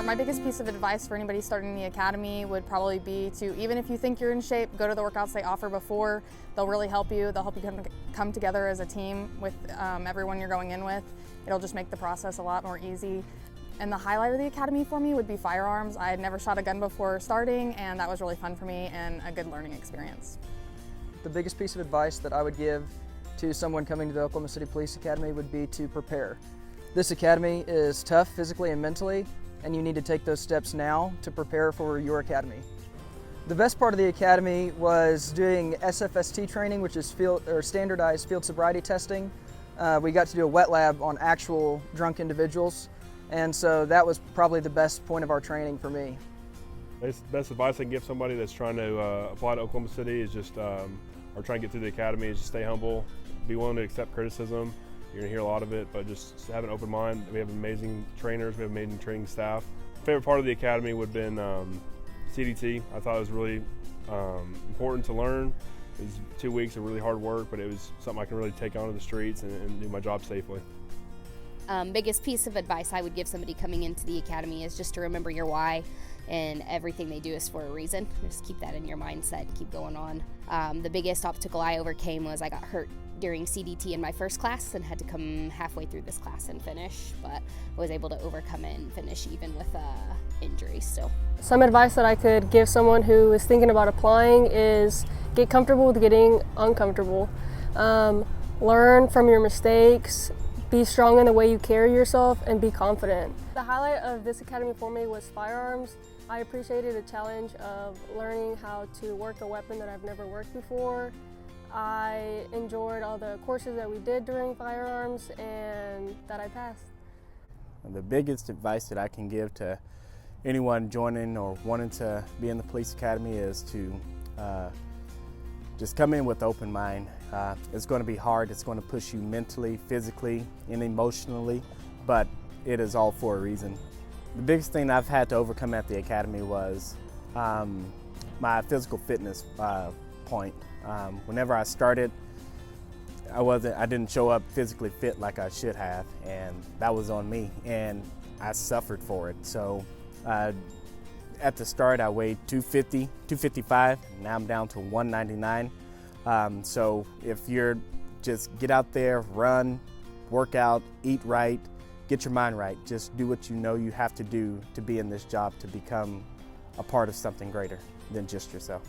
My biggest piece of advice for anybody starting the academy would probably be to, even if you think you're in shape, go to the workouts they offer before. They'll really help you. They'll help you come together as a team with everyone you're going in with. It'll just make the process a lot more easy. And the highlight of the academy for me would be firearms. I had never shot a gun before starting, and that was really fun for me and a good learning experience. The biggest piece of advice that I would give to someone coming to the Oklahoma City Police Academy would be to prepare. This academy is tough physically and mentally, and you need to take those steps now to prepare for your academy. The best part of the academy was doing SFST training, which is standardized field sobriety testing. We got to do a wet lab on actual drunk individuals, and so that was probably the best point of our training for me. Best advice I can give somebody that's trying to apply to Oklahoma City is just, or trying to get through the academy, is just stay humble, be willing to accept criticism. You're gonna hear a lot of it, but just have an open mind. We have amazing trainers, we have amazing training staff. Favorite part of the academy would have been CDT. I thought it was really important to learn. It was 2 weeks of really hard work, but it was something I can really take onto the streets and do my job safely. Biggest piece of advice I would give somebody coming into the academy is just to remember your why, and everything they do is for a reason. Just keep that in your mindset, keep going on. The biggest obstacle I overcame was I got hurt during CDT in my first class and had to come halfway through this class and finish, but I was able to overcome it and finish even with injuries still. Some advice that I could give someone who is thinking about applying is get comfortable with getting uncomfortable. Learn from your mistakes, be strong in the way you carry yourself, and be confident. The highlight of this academy for me was firearms. I appreciated the challenge of learning how to work a weapon that I've never worked before. I enjoyed all the courses that we did during firearms and that I passed. The biggest advice that I can give to anyone joining or wanting to be in the police academy is to just come in with an open mind. It's going to be hard, it's going to push you mentally, physically, and emotionally, but it is all for a reason. The biggest thing I've had to overcome at the academy was my physical fitness point. Whenever I started, I didn't show up physically fit like I should have, and that was on me, and I suffered for it. So at the start I weighed 250, 255, now I'm down to 199. So if you're just get out there, run, work out, eat right, get your mind right, just do what you know you have to do to be in this job, to become a part of something greater than just yourself.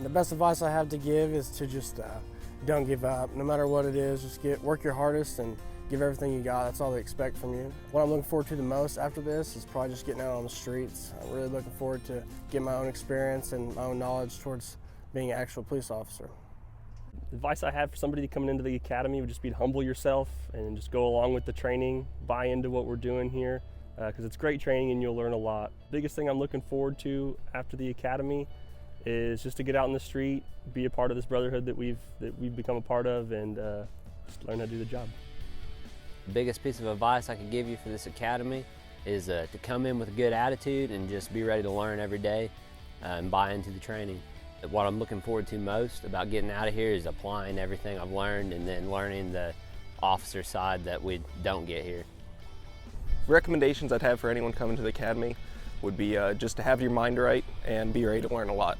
The best advice I have to give is to just don't give up. No matter what it is, just work your hardest and give everything you got. That's all they expect from you. What I'm looking forward to the most after this is probably just getting out on the streets. I'm really looking forward to getting my own experience and my own knowledge towards being an actual police officer. Advice I had for somebody coming into the academy would just be to humble yourself and just go along with the training, buy into what we're doing here, because it's great training and you'll learn a lot. Biggest thing I'm looking forward to after the academy is just to get out in the street, be a part of this brotherhood that we've become a part of, and just learn how to do the job. The biggest piece of advice I could give you for this academy is to come in with a good attitude and just be ready to learn every day and buy into the training. What I'm looking forward to most about getting out of here is applying everything I've learned and then learning the officer side that we don't get here. Recommendations I'd have for anyone coming to the academy would be just to have your mind right and be ready to learn a lot.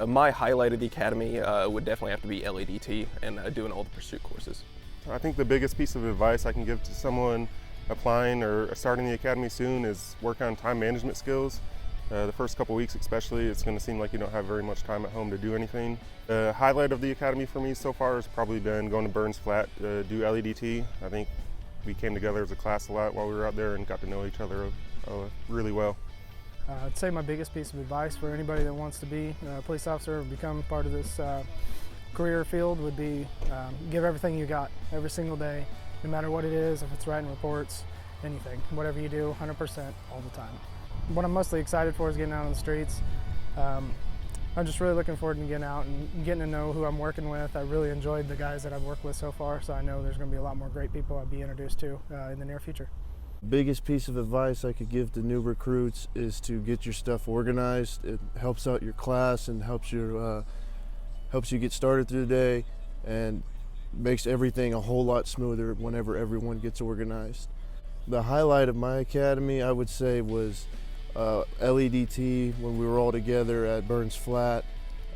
My highlight of the academy would definitely have to be LADT and doing all the pursuit courses. I think the biggest piece of advice I can give to someone applying or starting the academy soon is work on time management skills. The first couple weeks especially, it's going to seem like you don't have very much time at home to do anything. The highlight of the academy for me so far has probably been going to Burns Flat to do LADT. I think we came together as a class a lot while we were out there and got to know each other really well. I'd say my biggest piece of advice for anybody that wants to be a police officer or become part of this career field would be give everything you got every single day, no matter what it is, if it's writing reports, anything, whatever you do, 100% all the time. What I'm mostly excited for is getting out on the streets. I'm just really looking forward to getting out and getting to know who I'm working with. I really enjoyed the guys that I've worked with so far, so I know there's going to be a lot more great people I'll be introduced to in the near future. Biggest piece of advice I could give to new recruits is to get your stuff organized. It helps out your class and helps you get started through the day and makes everything a whole lot smoother whenever everyone gets organized. The highlight of my academy, I would say, was LEDT when we were all together at Burns Flat.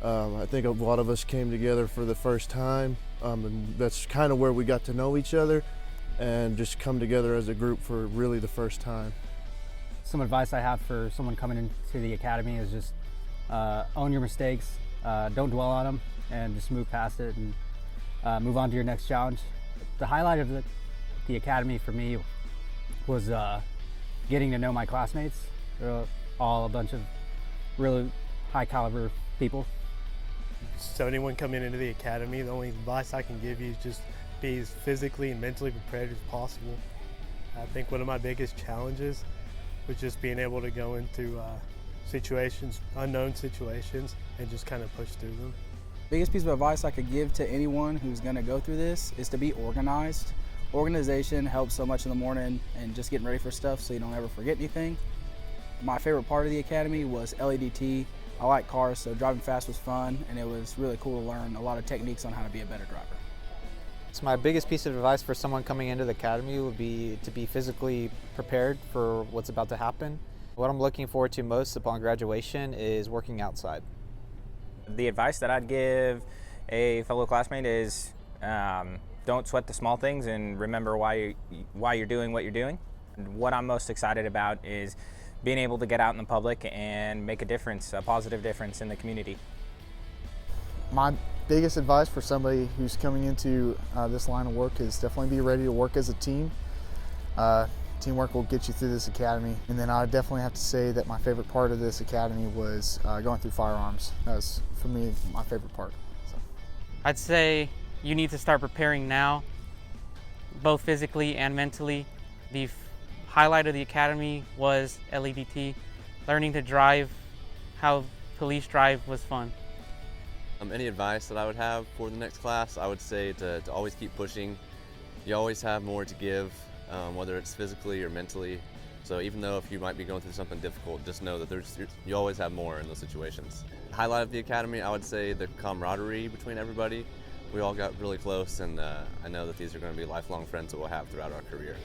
I think a lot of us came together for the first time, and that's kind of where we got to know each other and just come together as a group for really the first time. Some advice I have for someone coming into the academy is just own your mistakes, don't dwell on them, and just move past it and move on to your next challenge. The highlight of the academy for me was getting to know my classmates. They're all a bunch of really high caliber people. So anyone coming into the academy, the only advice I can give you is just be as physically and mentally prepared as possible. I think one of my biggest challenges was just being able to go into situations, unknown situations, and just kind of push through them. Biggest piece of advice I could give to anyone who's going to go through this is to be organized. Organization helps so much in the morning and just getting ready for stuff so you don't ever forget anything. My favorite part of the academy was LEDT. I like cars, so driving fast was fun, and it was really cool to learn a lot of techniques on how to be a better driver. So my biggest piece of advice for someone coming into the academy would be to be physically prepared for what's about to happen. What I'm looking forward to most upon graduation is working outside. The advice that I'd give a fellow classmate is don't sweat the small things and remember why you're doing what you're doing. What I'm most excited about is being able to get out in the public and make a difference, a positive difference in the community. My biggest advice for somebody who's coming into this line of work is definitely be ready to work as a team. Teamwork will get you through this academy. And then I definitely have to say that my favorite part of this academy was going through firearms. That was, for me, my favorite part. So. I'd say you need to start preparing now, both physically and mentally. The highlight of the academy was LEDT. Learning to drive how police drive was fun. Any advice that I would have for the next class, I would say to always keep pushing. You always have more to give, whether it's physically or mentally. So even though if you might be going through something difficult, just know that you always have more in those situations. Highlight of the academy, I would say the camaraderie between everybody. We all got really close, and I know that these are going to be lifelong friends that we'll have throughout our career.